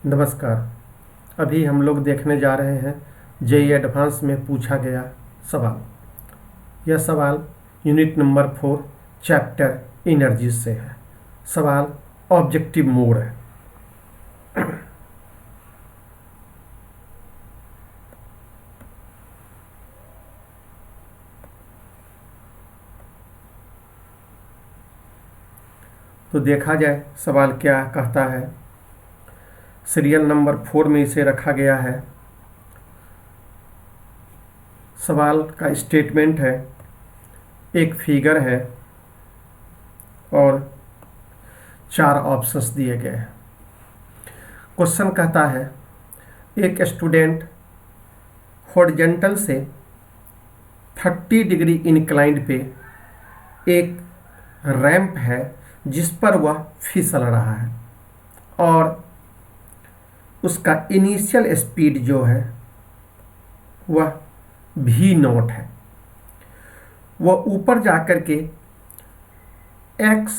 नमस्कार। अभी हम लोग देखने जा रहे हैं जेईई एडवांस में पूछा गया सवाल। यह सवाल यूनिट नंबर 4 चैप्टर एनर्जी से है। सवाल ऑब्जेक्टिव मोड है। तो देखा जाए सवाल क्या कहता है। सीरियल नंबर 4 में इसे रखा गया है। सवाल का स्टेटमेंट है, एक फिगर है और 4 ऑप्शंस दिए गए हैं। क्वेश्चन कहता है, एक स्टूडेंट हॉरिजॉन्टल से 30 डिग्री इंक्लाइंड पे एक रैंप है जिस पर वह फिसल रहा है और उसका इनिशियल स्पीड जो है वह v0 है। वह ऊपर जाकर के x,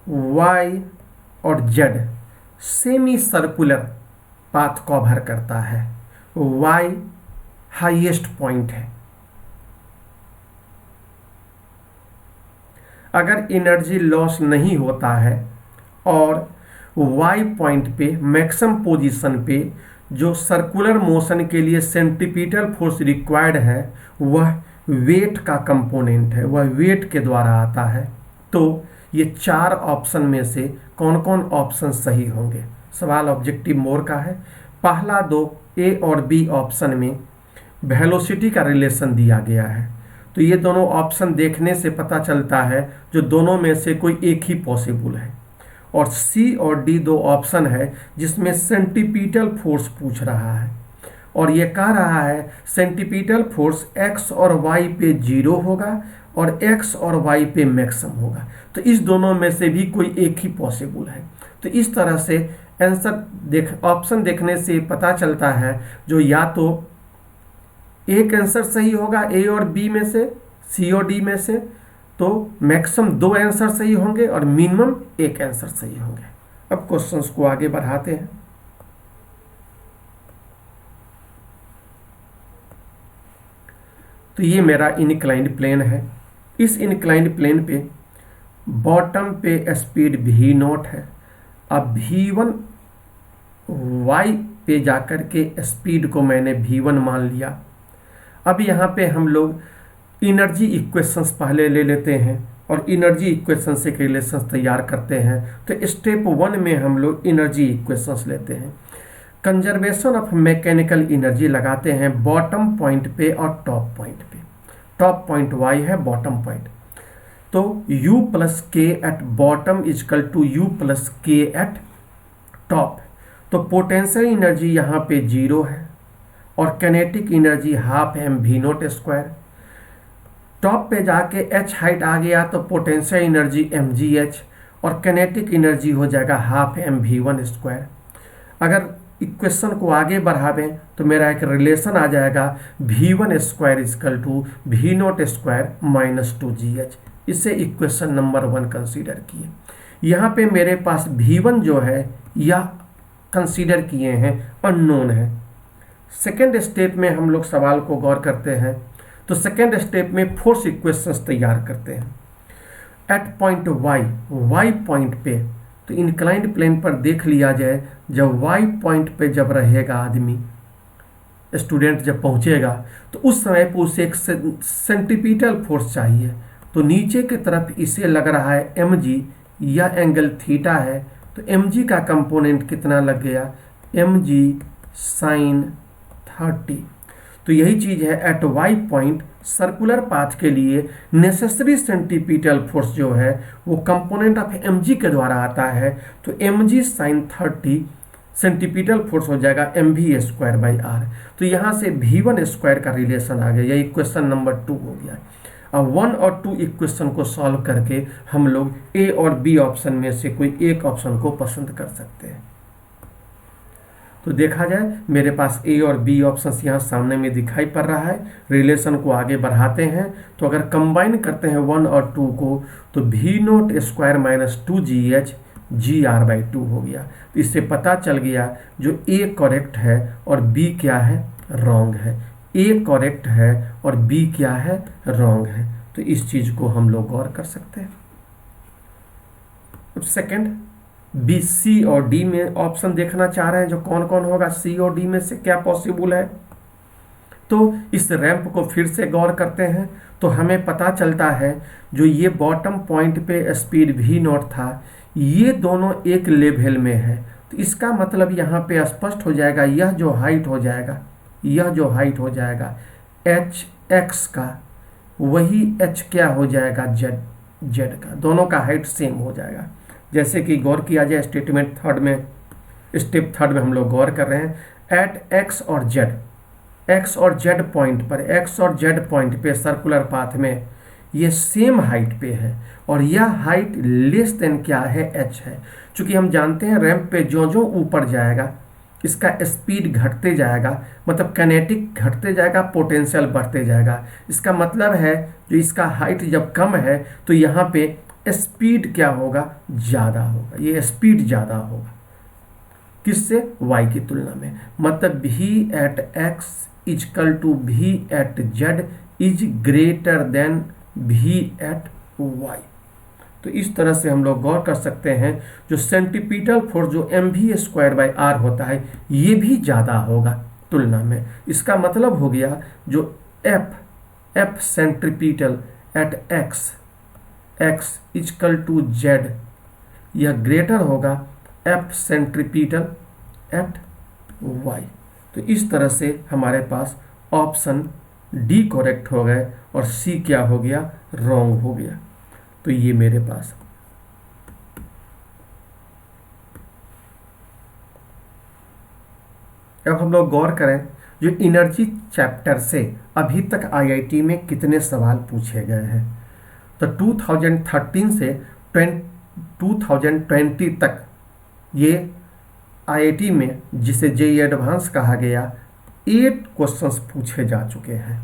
y और z semi circular path cover करता है। y हाईएस्ट पॉइंट है। अगर एनर्जी लॉस नहीं होता है और y पॉइंट पे मैक्सिमम पोजीशन पे जो सर्कुलर मोशन के लिए सेंट्रीपिटल फोर्स रिक्वायर्ड है वह वेट का कंपोनेंट है, वह वेट के द्वारा आता है। तो ये 4 ऑप्शन में से कौन कौन ऑप्शन सही होंगे। सवाल ऑब्जेक्टिव मोड का है। पहला 2 ए और बी ऑप्शन में वेलोसिटी का रिलेशन दिया गया है, तो ये दोनों ऑप्शन देखने से पता चलता है जो दोनों में से कोई एक ही पॉसिबल है। और सी और डी 2 ऑप्शन है जिसमें सेंट्रीपिटल फोर्स पूछ रहा है और ये कह रहा है सेंट्रीपिटल फोर्स एक्स और वाई पे 0 होगा और एक्स और वाई पे मैक्सिमम होगा। तो इस दोनों में से भी कोई एक ही पॉसिबल है। तो इस तरह से आंसर ऑप्शन देखने से पता चलता है जो या तो एक आंसर सही होगा ए और बी में से, सी और डी में से, तो मैक्सिमम 2 आंसर सही होंगे और मिनिमम 1 आंसर सही होंगे। अब क्वेश्चंस को आगे बढ़ाते हैं। तो ये मेरा इनक्लाइंड प्लेन है। इस इनक्लाइंड प्लेन पे बॉटम पे स्पीड v0 है। अब v1 y पे जाकर के स्पीड को मैंने v1 मान लिया। अब यहाँ पे हम लोग एनर्जी इक्वेशंस पहले ले लेते हैं और एनर्जी इक्वेशन से रिलेशंस तैयार करते हैं। तो स्टेप 1 में हम लोग एनर्जी इक्वेशंस लेते हैं। कंजर्वेशन ऑफ मैकेनिकल एनर्जी लगाते हैं बॉटम पॉइंट पे और टॉप पॉइंट पे। टॉप पॉइंट y है, बॉटम पॉइंट, तो u plus K at bottom is equal to u plus K at top. तो पोटेंशियल एनर्जी यहाँ पे 0 है और kinetic energy half mv0²। Top पे जाके h हाइट आ गया तो पोटेंशियल एनर्जी mgh और कैनेटिक एनर्जी हो जाएगा हाफ mv1²। अगर इक्वेशन को आगे बढ़ावें तो मेरा एक रिलेशन आ जाएगा v1² is equal to v0² minus 2gh। इसे इक्वेशन नंबर 1 कंसीडर किए। यहाँ पे मेरे पास v1 जो है यह कंसीडर किए हैं अननोन है। सेकेंड स्टेप में हम लोग सवाल को गौर करते हैं। तो सेकेंड स्टेप में फोर्स इक्वेशंस तैयार करते हैं। एट पॉइंट y पॉइंट पे, तो इंक्लाइंड प्लेन पर देख लिया जाए, जब y पॉइंट पे जब रहेगा आदमी, स्टूडेंट जब पहुंचेगा तो उस समय पर उसे एक सेंट्रीपिटल फोर्स चाहिए। तो नीचे की तरफ इसे लग रहा है mg, या एंगल थीटा है, तो mg का कंपोनेंट कितना लग गया, mg sin 30। तो यही चीज है at y point circular path के लिए नेसेसरी सेंट्रीपिटल फोर्स जो है वो कंपोनेंट ऑफ mg के द्वारा आता है। तो mg sin 30 सेंट्रीपिटल फोर्स हो जाएगा mv²/r। तो यहाँ से v1² का रिलेशन आ गया। यह इक्वेशन नंबर 2 हो गया। अब 1 और 2 इक्वेशन को सॉल्व करके हम लोग ए और बी ऑप्शन में से कोई एक ऑप्शन को पसंद कर सकते हैं। तो देखा जाए मेरे पास ए और बी ऑप्शंस यहाँ सामने में दिखाई पड़ रहा है। रिलेशन को आगे बढ़ाते हैं तो अगर कंबाइन करते हैं 1 और 2 को तो v0² माइनस 2gh GR/2 हो गया। तो इससे पता चल गया जो A करेक्ट है और B क्या है, रॉन्ग है। A करेक्ट है और B क्या है, रॉन्ग है। तो इस चीज को हम लोग गौर कर सकते हैं। अब सेकंड, बी, सी और डी में ऑप्शन देखना चाह रहे हैं जो कौन कौन होगा, सी और डी में से क्या पॉसिबल है। तो इस रैंप को फिर से गौर करते हैं तो हमें पता चलता है जो ये बॉटम पॉइंट पे स्पीड V0 था, ये दोनों एक लेवल में है। तो इसका मतलब यहाँ पे स्पष्ट हो जाएगा, यह जो हाइट हो जाएगा, यह जो हाइट हो जाएगा HX का, वही H क्या हो जाएगा, Z का। दोनों का हाइट सेम हो जाएगा। जैसे कि गौर किया जाए स्टेटमेंट थर्ड में, स्टेप थर्ड में हम लोग गौर कर रहे हैं, एट X और Z पॉइंट पर, X और Z पॉइंट पे सर्कुलर पाथ में ये सेम हाइट पे है और यह हाइट लेस देन क्या है, H है। चूंकि हम जानते हैं रैंप पे जो जो ऊपर जाएगा इसका स्पीड घटते जाएगा, मतलब कैनेटिक घटते जाएगा, पोटेंशियल बढ़ते जाएगा। इसका मतलब है जो इसका हाइट जब कम है तो यहाँ पे स्पीड क्या होगा, ज़्यादा होगा। ये स्पीड ज़्यादा होगा किससे, y की तुलना में। मतलब v at x is equal to v at z is greater than v at y। तो इस तरह से हम लोग गौर कर सकते हैं जो सेंटीपिटल फोर्स जो mv²/r होता है ये भी ज़्यादा होगा तुलना में। इसका मतलब हो गया जो F centripetal at x is equal to z यह ग्रेटर होगा F सेंट्रीपिटल एट y। तो इस तरह से हमारे पास ऑप्शन डी करेक्ट हो गए और सी क्या हो गया, रॉन्ग हो गया। तो ये मेरे पास अब हम लोग गौर करें जो इनर्जी चैप्टर से अभी तक आईआईटी में कितने सवाल पूछे गए हैं। तो 2013 से 2020 तक ये आईआईटी में, जिसे जेईई एडवांस कहा गया, 8 क्वेश्चंस पूछे जा चुके हैं।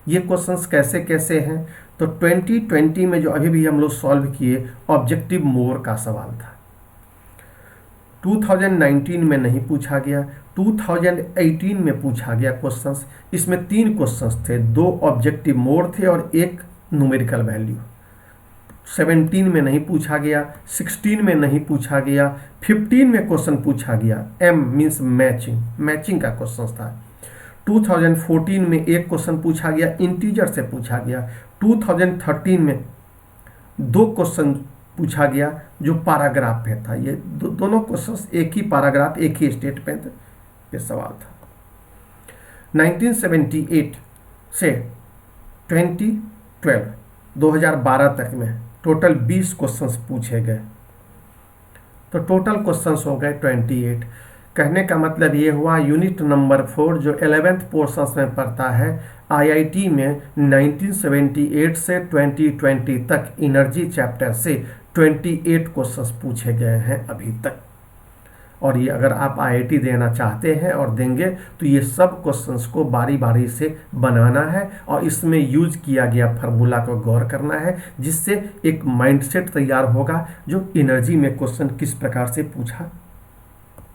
ये क्वेश्चंस कैसे कैसे हैं, तो 2020 में जो अभी भी हम लोग सॉल्व किए ऑब्जेक्टिव मोर का सवाल था, 2019 में नहीं पूछा गया, 2018 में पूछा गया क्वेश्चंस। इसमें 3 क्वेश्चंस थे, 2 ऑब्जेक्टिव मोर थे और 1 न्यूमेरिकल वैल्यू। 17 में नहीं पूछा गया, 16 में नहीं पूछा गया, 15 में क्वेश्चन पूछा गया, M मीन्स मैचिंग का क्वेश्चन था। 2014 में एक क्वेश्चन पूछा गया, इंटीजर से पूछा गया। 2013 में 2 क्वेश्चन पूछा गया जो पैराग्राफ पे था। ये दोनों क्वेश्चन एक ही पैराग्राफ, एक ही स्टेटमेंट पे सवाल था। 1978 से 2012 तक में टोटल 20 क्वेश्चंस पूछे गए। तो टोटल क्वेश्चंस हो गए 28। कहने का मतलब ये हुआ यूनिट नंबर 4 जो 11th पोर्शंस में पढ़ता है आईआईटी में 1978 से 2020 तक एनर्जी चैप्टर से 28 क्वेश्चंस पूछे गए हैं अभी तक। और ये अगर आप आईआईटी देना चाहते हैं और देंगे तो ये सब क्वेश्चंस को बारी बारी से बनाना है और इसमें यूज किया गया फार्मूला को गौर करना है, जिससे एक माइंडसेट तैयार होगा जो एनर्जी में क्वेश्चन किस प्रकार से पूछा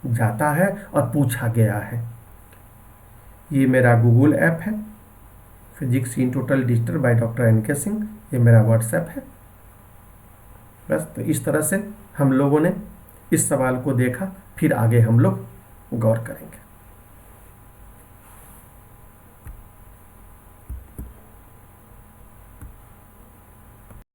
जाता है और पूछा गया है। ये मेरा गूगल ऐप है, physics in total digital by doctor NK Singh. ये मेरा व्हाट्सएप है। बस तो इस तरह से हम लोगों ने इस सवाल को देखा, फिर आगे हम लोग गौर करेंगे।